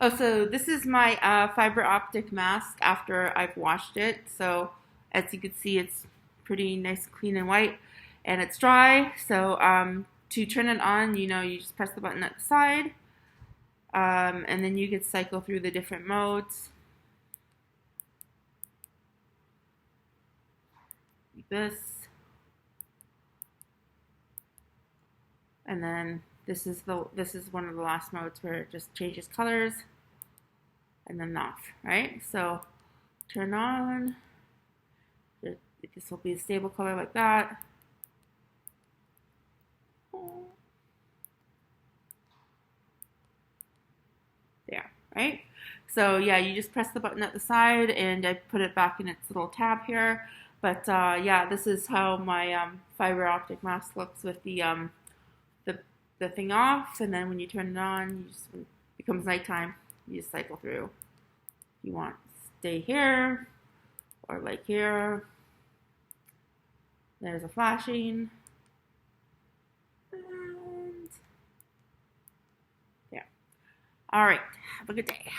Oh, so this is my fiber optic mask after I've washed it. So as you can see, it's pretty nice, clean and white, and it's dry. So to turn it on, you just press the button at the side, and then you can cycle through the different modes. Like this. And then this is one of the last modes where it just changes colors and then off, right? So turn on, this will be a stable color like that. There, right? So yeah, you just press the button at the side and I put it back in its little tab here. But yeah, this is how my fiber optic mask looks with the the thing off, and then when you turn it on, when it becomes nighttime, you just cycle through. You want to stay here or like here. There's a flashing. And yeah. All right. Have a good day.